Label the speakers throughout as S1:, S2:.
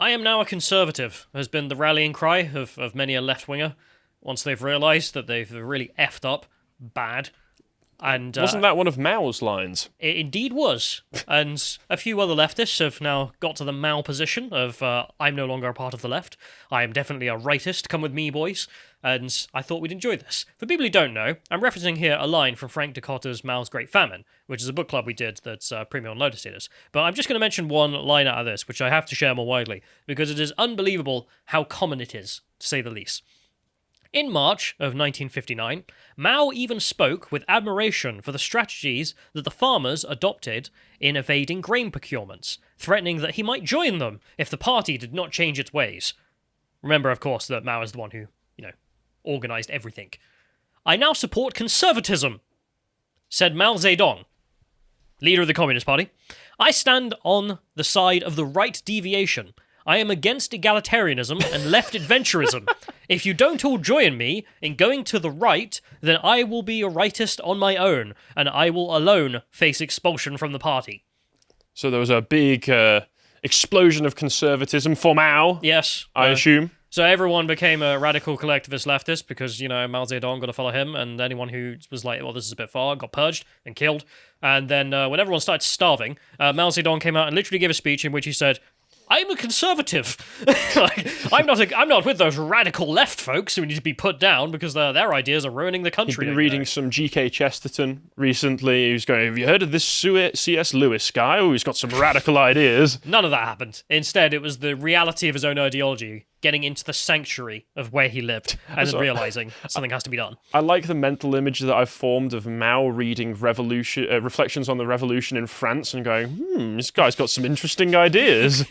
S1: I am now a conservative has been the rallying cry of many a left-winger once they've realised that they've really effed up bad. And
S2: Wasn't that one of Mao's lines?
S1: it indeed was. And a few other leftists have now got to the Mao position of, I'm no longer a part of the left. I am definitely a rightist. Come with me, boys. And I thought we'd enjoy this. For people who don't know, I'm referencing here a line from Frank Dicotta's Mao's Great Famine, which is a book club we did that's premium on Lotus Theaters. But I'm just going to mention one line out of this, which I have to share more widely, because it is unbelievable how common it is, to say the least. In March of 1959, Mao even spoke with admiration for the strategies that the farmers adopted in evading grain procurements, threatening that he might join them if the party did not change its ways. Remember, of course, that Mao is the one who, organised everything. I now support conservatism, said Mao Zedong, leader of the Communist Party. I stand on the side of the right deviation. I am against egalitarianism and left adventurism. If you don't all join me in going to the right, then I will be a rightist on my own, and I will alone face expulsion from the party.
S2: So there was a big explosion of conservatism for Mao.
S1: Yes.
S2: I assume.
S1: So everyone became a radical collectivist leftist because, Mao Zedong got to follow him, and anyone who was like, well, this is a bit far, got purged and killed. And then when everyone started starving, Mao Zedong came out and literally gave a speech in which he said, I'm a conservative. I'm not with those radical left folks who need to be put down because their ideas are ruining the country.
S2: He'd been reading some G.K. Chesterton recently. He was going, have you heard of this C.S. Lewis guy? Oh, he's got some radical ideas.
S1: None of that happened. Instead, it was the reality of his own ideology getting into the sanctuary of where he lived and then realising something has to be done.
S2: I like the mental image that I've formed of Mao reading Reflections on the Revolution in France and going, this guy's got some interesting ideas.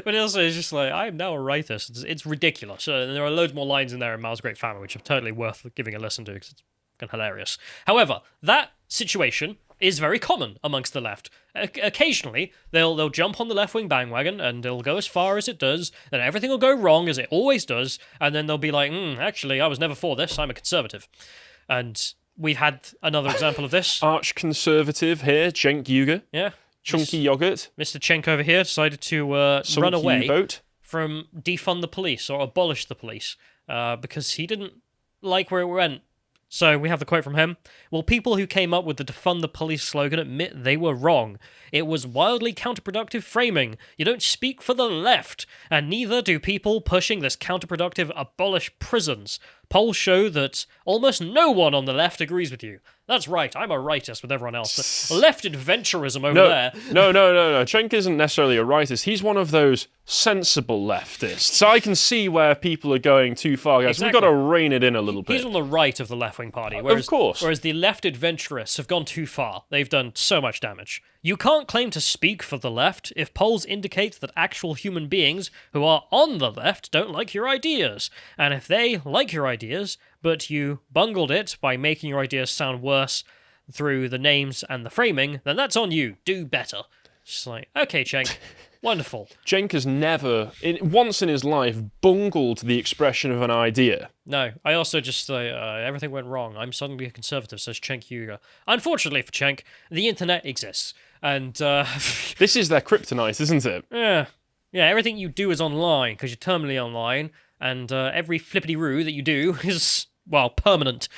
S1: But also, it's just like, I am now a rightist. It's ridiculous. And there are loads more lines in there in Mao's Great Famine, which are totally worth giving a listen to because it's fucking hilarious. However, that situation is very common amongst the left. Occasionally, they'll jump on the left-wing bandwagon and it'll go as far as it does, then everything will go wrong as it always does, and then they'll be like, actually, I was never for this, I'm a conservative. And we've had another example of this.
S2: Arch-conservative here, Cenk Uygur.
S1: Yeah.
S2: Chunky yogurt.
S1: Mr. Cenk over here decided to run away
S2: boat.
S1: from defund the police or abolish the police because he didn't like where it went. So we have the quote from him. Well, people who came up with the defund the police slogan admit they were wrong. It was wildly counterproductive framing. You don't speak for the left, and neither do people pushing this counterproductive abolish prisons. Polls show that almost no one on the left agrees with you. That's right, I'm a rightist with everyone else. Left adventurism over there.
S2: No. Cenk isn't necessarily a rightist. He's one of those sensible leftists. So I can see where people are going too far, guys.
S1: Exactly.
S2: We've got to rein it in a little bit.
S1: He's on the right of the left-wing party.
S2: Of course.
S1: Whereas the left adventurists have gone too far. They've done so much damage. You can't claim to speak for the left if polls indicate that actual human beings who are on the left don't like your ideas. And if they like your ideas, but you bungled it by making your ideas sound worse through the names and the framing, then that's on you. Do better. Just like, okay, Cenk, wonderful.
S2: Cenk has never, once in his life, bungled the expression of an idea.
S1: No, I also just, everything went wrong. I'm suddenly a conservative, says Cenk Uygur. Unfortunately for Cenk, the internet exists. And,
S2: This is their kryptonite, isn't it?
S1: Yeah, everything you do is online, because you're terminally online, and every flippity-roo that you do is, well, permanent.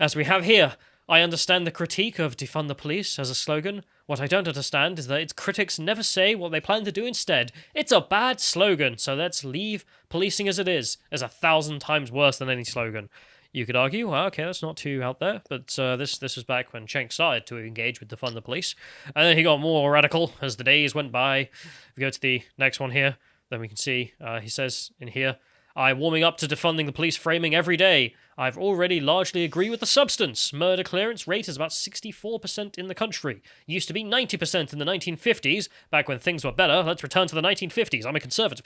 S1: As we have here, I understand the critique of defund the police as a slogan. What I don't understand is that its critics never say what they plan to do instead. It's a bad slogan, so let's leave policing as it is. It's 1,000 times worse than any slogan. You could argue, well, okay, that's not too out there, but this was back when Cenk started to engage with defund the police. And then he got more radical as the days went by. If we go to the next one here, then we can see, he says in here, I'm warming up to defunding the police framing every day. I've already largely agree with the substance. Murder clearance rate is about 64% in the country. Used to be 90% in the 1950s, back when things were better. Let's return to the 1950s. I'm a conservative.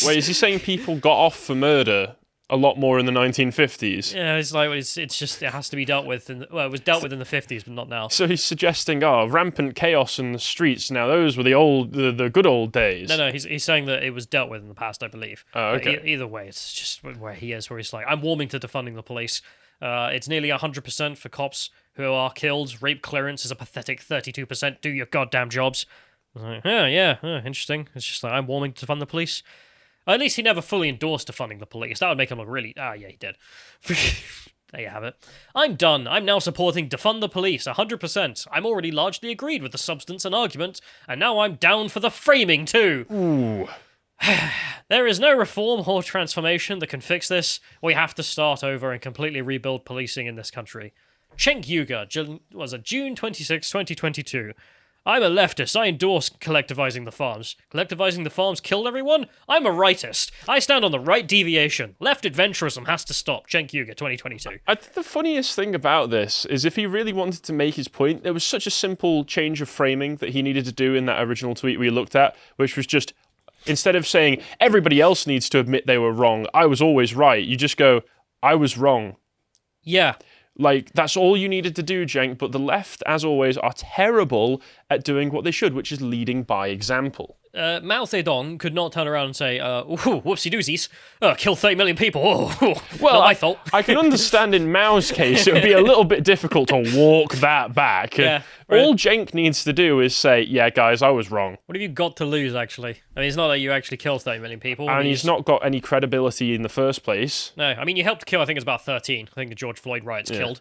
S2: Wait, is he saying people got off for murder a lot more in the 1950s?
S1: Yeah, it's like, it's just, it has to be dealt with. It was dealt with in the 50s, but not now.
S2: So he's suggesting, rampant chaos in the streets. Now, those were the good old days.
S1: No, he's saying that it was dealt with in the past, I believe.
S2: Oh, okay.
S1: Either way, it's just where he is, where he's like, I'm warming to defunding the police. It's nearly 100% for cops who are killed. Rape clearance is a pathetic 32%. Do your goddamn jobs. I was like, yeah, interesting. It's just like, I'm warming to defund the police. At least he never fully endorsed defunding the police. That would make him look really... yeah, he did. There you have it. I'm done. I'm now supporting defund the police, 100%. I'm already largely agreed with the substance and argument, and now I'm down for the framing too.
S2: Ooh.
S1: There is no reform or transformation that can fix this. We have to start over and completely rebuild policing in this country. Cenk Uygur, June 26, 2022. I'm a leftist. I endorse collectivizing the farms. Collectivizing the farms killed everyone? I'm a rightist. I stand on the right deviation. Left adventurism has to stop. Cenk Uygur, 2022.
S2: I think the funniest thing about this is if he really wanted to make his point, there was such a simple change of framing that he needed to do in that original tweet we looked at, which was just, instead of saying, everybody else needs to admit they were wrong, I was always right, you just go, I was wrong.
S1: Yeah.
S2: Like, that's all you needed to do, Cenk, but the left, as always, are terrible at doing what they should, which is leading by example.
S1: Mao Zedong could not turn around and say, whoopsie-doosies, kill 30 million people,
S2: well,
S1: not my fault.
S2: I can understand in Mao's case it would be a little bit difficult to walk that back.
S1: Yeah, right.
S2: All Cenk needs to do is say, yeah, guys, I was wrong.
S1: What have you got to lose, actually? I mean, it's not that you actually killed 30 million people.
S2: And he's not got any credibility in the first place.
S1: No, I mean, you helped kill, I think it's about 13. I think the George Floyd riots killed.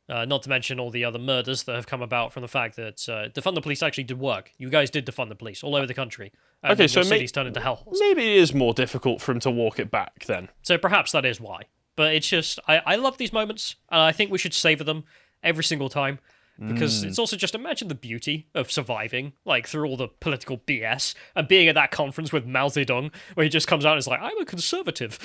S1: Not to mention all the other murders that have come about from the fact that defund the police actually did work. You guys did defund the police all over the country. And
S2: okay, so
S1: cities turned into hellholes.
S2: Maybe it is more difficult for him to walk it back then.
S1: So perhaps that is why. But it's just, I love these moments, and I think we should savor them every single time. Because it's also just, imagine the beauty of surviving, like, through all the political BS, and being at that conference with Mao Zedong, where he just comes out and is like, I'm a conservative.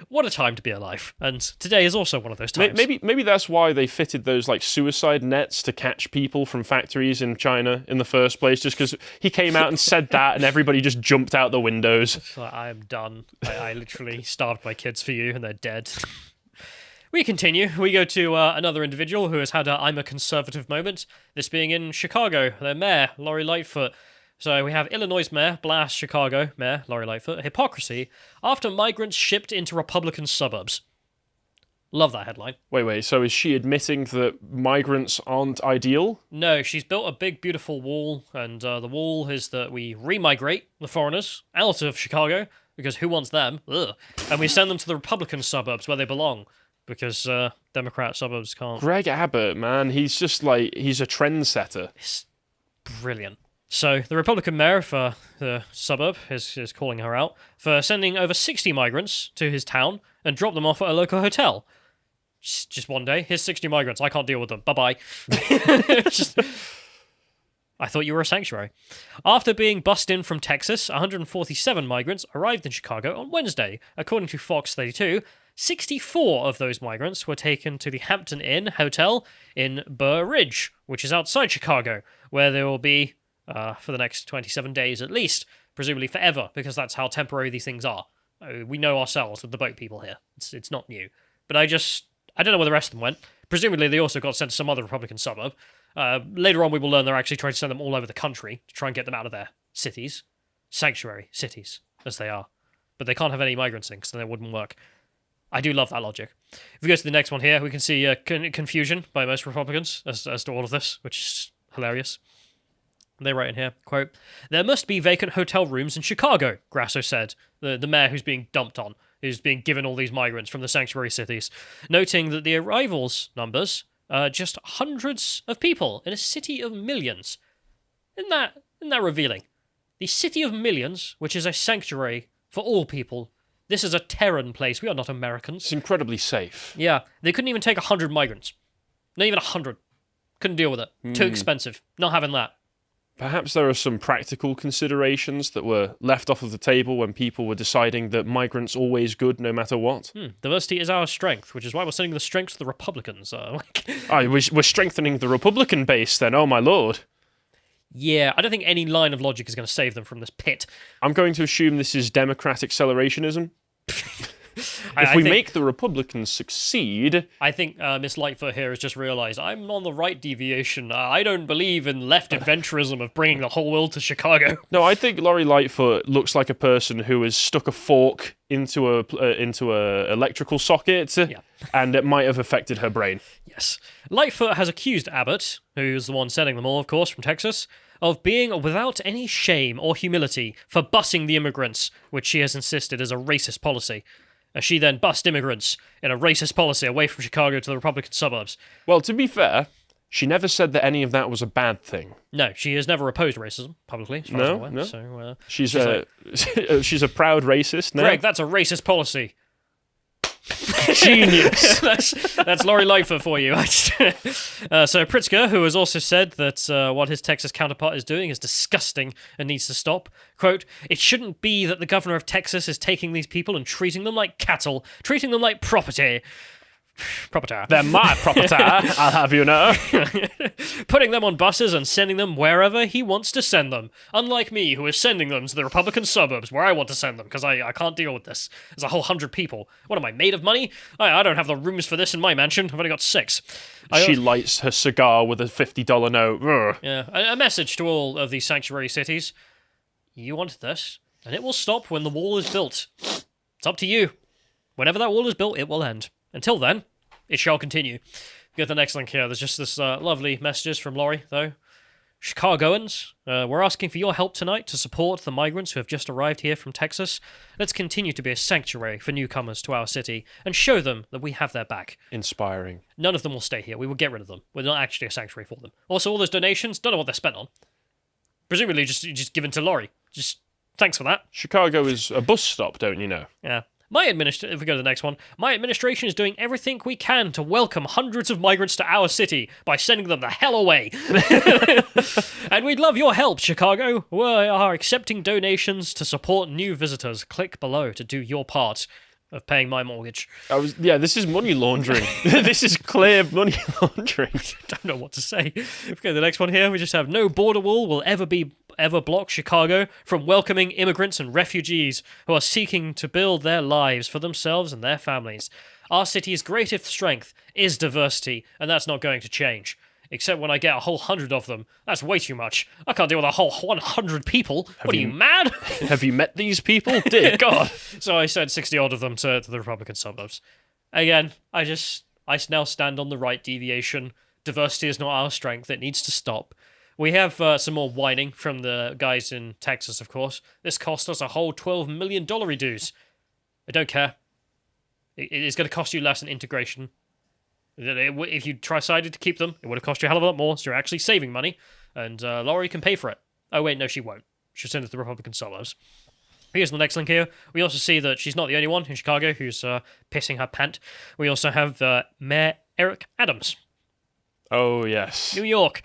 S1: What a time to be alive. And today is also one of those times.
S2: Maybe that's why they fitted those, like, suicide nets to catch people from factories in China in the first place, just because he came out and said that, and everybody just jumped out the windows.
S1: It's like, I am done. I literally starved my kids for you, and they're dead. We continue. We go to another individual who has had a I'm a conservative moment, this being in Chicago. Their mayor, Lori Lightfoot. So we have Illinois mayor, blast Chicago mayor, Lori Lightfoot, hypocrisy, after migrants shipped into Republican suburbs. Love that headline.
S2: Wait, so is she admitting that migrants aren't ideal?
S1: No, she's built a big, beautiful wall, and the wall is that we remigrate the foreigners out of Chicago, because who wants them? Ugh. And we send them to the Republican suburbs where they belong. Because Democrat suburbs can't.
S2: Greg Abbott, man, he's just like, he's a trendsetter.
S1: It's brilliant. So the Republican mayor for the suburb is calling her out for sending over 60 migrants to his town and drop them off at a local hotel. Just one day, here's 60 migrants, I can't deal with them, bye-bye. I thought you were a sanctuary. After being bussed in from Texas, 147 migrants arrived in Chicago on Wednesday, according to Fox 32. 64 of those migrants were taken to the Hampton Inn Hotel in Burr Ridge, which is outside Chicago, where they will be for the next 27 days at least, presumably forever, because that's how temporary these things are. We know ourselves with the boat people here. It's not new. But I don't know where the rest of them went. Presumably they also got sent to some other Republican suburb. Later on we will learn they're actually trying to send them all over the country to try and get them out of their cities. Sanctuary cities, as they are. But they can't have any migrants in, because then it wouldn't work. I do love that logic. If we go to the next one here, we can see confusion by most Republicans as to all of this, which is hilarious. They write in here, quote, "There must be vacant hotel rooms in Chicago," Grasso said, the mayor who's being dumped on, who's being given all these migrants from the sanctuary cities, noting that the arrivals numbers are just hundreds of people in a city of millions. Isn't that revealing? The city of millions, which is a sanctuary for all people. This is a Terran place. We are not Americans.
S2: It's incredibly safe.
S1: Yeah, they couldn't even take 100 migrants. Not even 100. Couldn't deal with it. Too expensive. Not having that.
S2: Perhaps there are some practical considerations that were left off of the table when people were deciding that migrants always good no matter what.
S1: Diversity is our strength, which is why we're sending the strength to the Republicans.
S2: We're strengthening the Republican base then, oh my lord.
S1: Yeah, I don't think any line of logic is going to save them from this pit.
S2: I'm going to assume this is Democrat accelerationism. If we make the Republicans succeed...
S1: I think Miss Lightfoot here has just realised, I'm on the right deviation. I don't believe in left adventurism of bringing the whole world to Chicago.
S2: No, I think Lori Lightfoot looks like a person who has stuck a fork into a electrical socket, and it might have affected her brain.
S1: Yes. Lightfoot has accused Abbott, who's the one sending them all, of course, from Texas, of being without any shame or humility for busing the immigrants, which she has insisted is a racist policy. As she then bussed immigrants in a racist policy away from Chicago to the Republican suburbs.
S2: Well, to be fair, she never said that any of that was a bad thing.
S1: No, she has never opposed racism publicly, as far as I'm aware.
S2: No.
S1: So,
S2: She's a proud racist now.
S1: Greg, that's a racist policy.
S2: Genius.
S1: that's Lori Lightfoot for you. So Pritzker, who has also said that what his Texas counterpart is doing is disgusting and needs to stop. Quote, "It shouldn't be that the governor of Texas is taking these people and treating them like cattle, treating them like property. Property.
S2: They're my property, I'll have you know."
S1: Putting them on buses and sending them wherever he wants to send them. Unlike me, who is sending them to the Republican suburbs where I want to send them, because I can't deal with this. There's a whole 100 people. What am I, made of money? I don't have the rooms for this in my mansion. I've only got 6.
S2: She lights her cigar with a $50 note. Ugh.
S1: Yeah, a message to all of these sanctuary cities. You want this, and it will stop when the wall is built. It's up to you. Whenever that wall is built, it will end. Until then, it shall continue. Go to the next link here. There's just this lovely messages from Laurie, though. Chicagoans, we're asking for your help tonight to support the migrants who have just arrived here from Texas. Let's continue to be a sanctuary for newcomers to our city and show them that we have their back.
S2: Inspiring.
S1: None of them will stay here. We will get rid of them. We're not actually a sanctuary for them. Also, all those donations, don't know what they're spent on. Presumably just given to Laurie. Just thanks for that.
S2: Chicago is a bus stop, don't you know?
S1: Yeah. If we go to the next one, my administration is doing everything we can to welcome hundreds of migrants to our city by sending them the hell away. And we'd love your help, Chicago. We are accepting donations to support new visitors. Click below to do your part of paying my mortgage.
S2: This is money laundering. This is clear money laundering.
S1: Don't know what to say. If we go to the next one here, we just have no border wall will ever block Chicago from welcoming immigrants and refugees who are seeking to build their lives for themselves and their families. Our city's greatest strength is diversity, and that's not going to change. Except when I get a whole 100 of them. That's way too much. I can't deal with a whole 100 people. What are you, mad?
S2: Have you met these people? Dear God.
S1: So I sent 60 odd of them to the Republican suburbs. Again, I now stand on the right deviation. Diversity is not our strength. It needs to stop. We have some more whining from the guys in Texas, of course. This cost us a whole $12 million dues. I don't care. It is going to cost you less in integration. If you decided to keep them, it would have cost you a hell of a lot more, so you're actually saving money, and Laurie can pay for it. Oh wait, no, she won't. She'll send it to the Republican suburbs. Here's the next link here. We also see that she's not the only one in Chicago who's pissing her pant. We also have Mayor Eric Adams.
S2: Oh, yes.
S1: New York.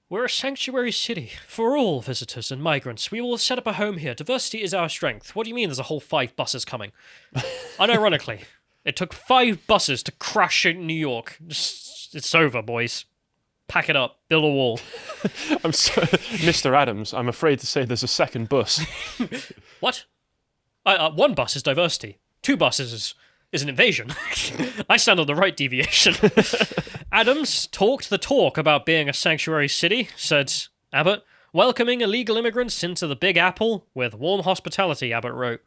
S1: We're a sanctuary city for all visitors and migrants. We will set up a home here. Diversity is our strength. What do you mean there's a whole 5 buses coming? Unironically, it took 5 buses to crash in New York. It's over, boys. Pack it up. Build a wall.
S2: I'm sorry, Mr. Adams, I'm afraid to say there's a second bus.
S1: What? 1 bus is diversity. 2 buses is an invasion. I stand on the right deviation. Adams talked the talk about being a sanctuary city, said Abbott. Welcoming illegal immigrants into the Big Apple with warm hospitality, Abbott wrote.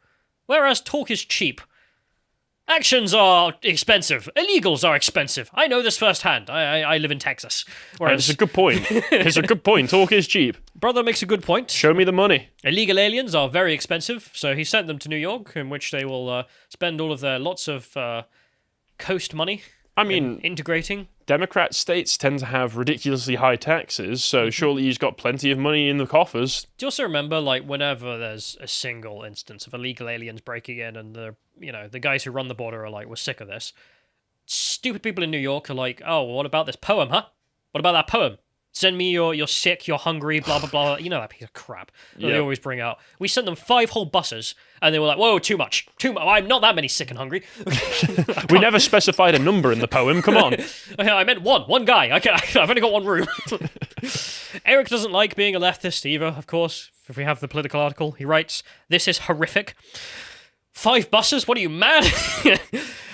S1: Whereas talk is cheap. Actions are expensive. Illegals are expensive. I know this firsthand. I live in Texas.
S2: It's a good point. It's a good point. Talk is cheap.
S1: Brother makes a good point.
S2: Show me the money.
S1: Illegal aliens are very expensive, so he sent them to New York, in which they will spend all of their lots of coast money.
S2: I mean,
S1: integrating.
S2: Democrat states tend to have ridiculously high taxes, so surely he's got plenty of money in the coffers.
S1: Do you also remember, like, whenever there's a single instance of illegal aliens breaking in, and the guys who run the border are like, we're sick of this. Stupid people in New York are like, oh, what about this poem, huh? What about that poem? Send me you're sick, you're hungry, blah, blah, blah. You know that piece of crap that they always bring out. We sent them 5 whole buses, and they were like, whoa, too much. I'm not that many sick and hungry.
S2: We never specified a number in the poem, come on.
S1: I meant one guy. I've only got 1 room. Eric doesn't like being a leftist either, of course. If we have the political article, he writes, this is horrific. 5 buses? What are you, mad?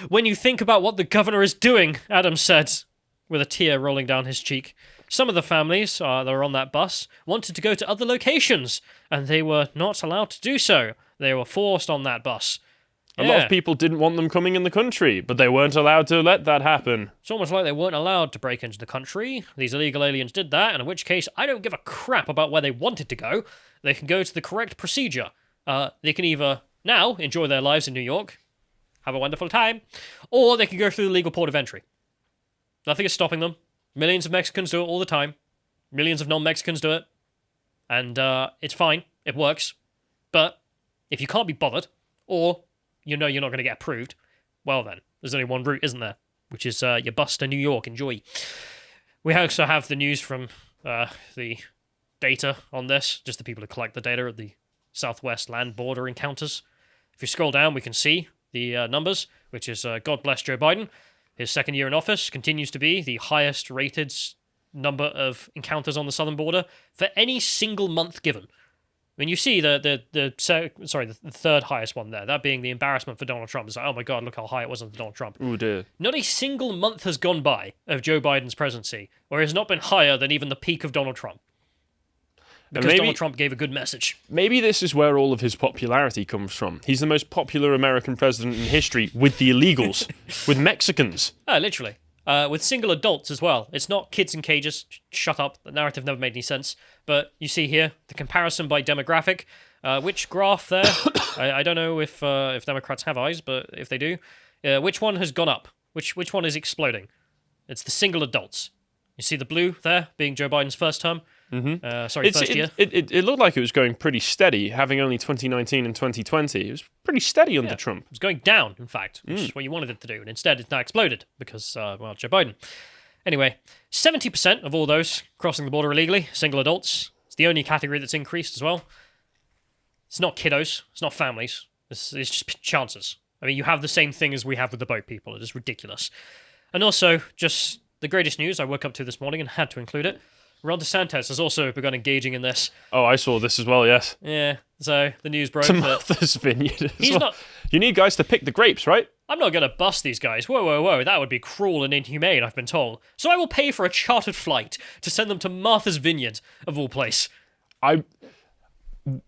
S1: When you think about what the governor is doing, Adams said, with a tear rolling down his cheek. Some of the families that were on that bus wanted to go to other locations, and they were not allowed to do so. They were forced on that bus.
S2: A lot of people didn't want them coming in the country, but they weren't allowed to let that happen.
S1: It's almost like they weren't allowed to break into the country. These illegal aliens did that, and in which case, I don't give a crap about where they wanted to go. They can go to the correct procedure. They can either now enjoy their lives in New York, have a wonderful time, or they can go through the legal port of entry. Nothing is stopping them. Millions of Mexicans do it all the time. Millions of non-Mexicans do it. And it's fine. It works. But if you can't be bothered, or you know you're not going to get approved, well then, there's only one route, isn't there? Which is your bus to New York. Enjoy. We also have the news from the data on this, just the people who collect the data of the Southwest land border encounters. If you scroll down, we can see the numbers, which is God bless Joe Biden. His second year in office continues to be the highest rated number of encounters on the southern border for any single month given. When you see the third highest one there, that being the embarrassment for Donald Trump, it's like, oh my God, look how high it was on Donald Trump.
S2: Oh dear.
S1: Not a single month has gone by of Joe Biden's presidency where it has not been higher than even the peak of Donald Trump. Because Donald Trump gave a good message.
S2: Maybe this is where all of his popularity comes from. He's the most popular American president in history with the illegals, with Mexicans.
S1: Literally. With single adults as well. It's not kids in cages. Shut up. The narrative never made any sense. But you see here the comparison by demographic. Which graph there? I don't know if Democrats have eyes, but if they do, which one has gone up? Which one is exploding? It's the single adults. You see the blue there being Joe Biden's first term. First year.
S2: It looked like it was going pretty steady, having only 2019 and 2020. It was pretty steady under Trump.
S1: It was going down, in fact, which is what you wanted it to do. And instead, it's now exploded because, Joe Biden. Anyway, 70% of all those crossing the border illegally, single adults. It's the only category that's increased as well. It's not kiddos. It's not families. It's just chances. I mean, you have the same thing as we have with the boat people. It is ridiculous. And also, just the greatest news I woke up to this morning and had to include it. Ron DeSantis has also begun engaging in this.
S2: Oh, I saw this as well, yes.
S1: Yeah, so the news broke
S2: to
S1: that...
S2: Martha's Vineyard
S1: he's
S2: well.
S1: not...
S2: You need guys to pick the grapes, right?
S1: I'm not going to bust these guys. Whoa, that would be cruel and inhumane, I've been told. So I will pay for a chartered flight to send them to Martha's Vineyard, of all place.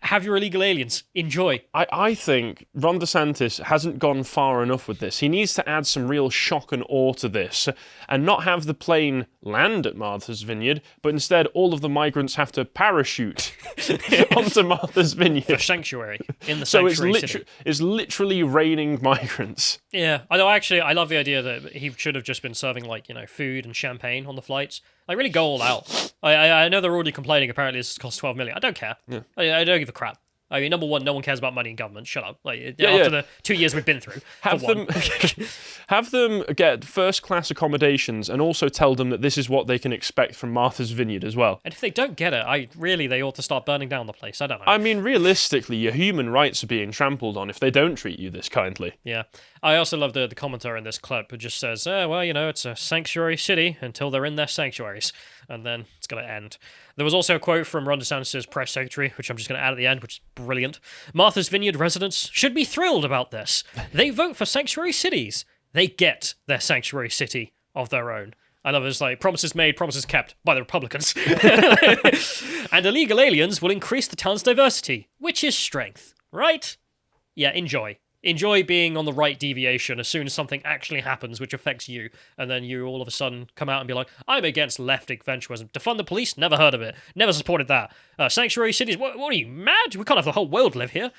S1: Have your illegal aliens. Enjoy.
S2: I think Ron DeSantis hasn't gone far enough with this. He needs to add some real shock and awe to this and not have the plane land at Martha's Vineyard, but instead all of the migrants have to parachute onto Martha's Vineyard.
S1: For sanctuary. In the sanctuary city.
S2: It's literally raining migrants.
S1: Yeah. Although actually, I love the idea that he should have just been serving food and champagne on the flights. Like, really go all out. I know they're already complaining, apparently this costs $12 million. I don't care. Yeah. I don't give a crap. I mean, number one, no one cares about money in government. Shut up. After the 2 years we've been through.
S2: Have them get first-class accommodations and also tell them that this is what they can expect from Martha's Vineyard as well.
S1: And if they don't get it, they ought to start burning down the place. I don't know.
S2: I mean, realistically, your human rights are being trampled on if they don't treat you this kindly.
S1: Yeah. I also love the commenter in this clip who just says, it's a sanctuary city until they're in their sanctuaries. And then it's going to end. There was also a quote from Ron DeSantis' press secretary, which I'm just going to add at the end, which is brilliant. Martha's Vineyard residents should be thrilled about this. They vote for sanctuary cities. They get their sanctuary city of their own. I love it. It's like promises made, promises kept by the Republicans. And illegal aliens will increase the town's diversity, which is strength, right? Yeah, enjoy. Enjoy being on the right deviation as soon as something actually happens which affects you, and then you all of a sudden come out and be like, I'm against left eventualism. Defund the police? Never heard of it. Never supported that. Sanctuary cities? What are you, mad? We can't have the whole world live here.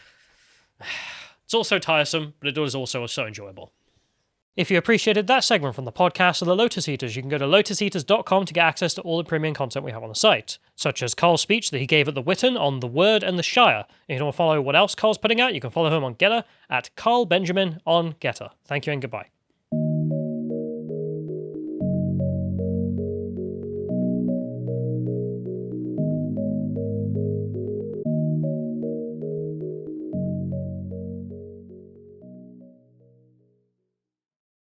S1: It's also tiresome, but it is also so enjoyable. If you appreciated that segment from the podcast of the Lotus Eaters, you can go to lotuseaters.com to get access to all the premium content we have on the site, such as Carl's speech that he gave at the Witten on the Word and the Shire. If you want to follow what else Carl's putting out, you can follow him on Getter at Carl Benjamin on Getter. Thank you and goodbye.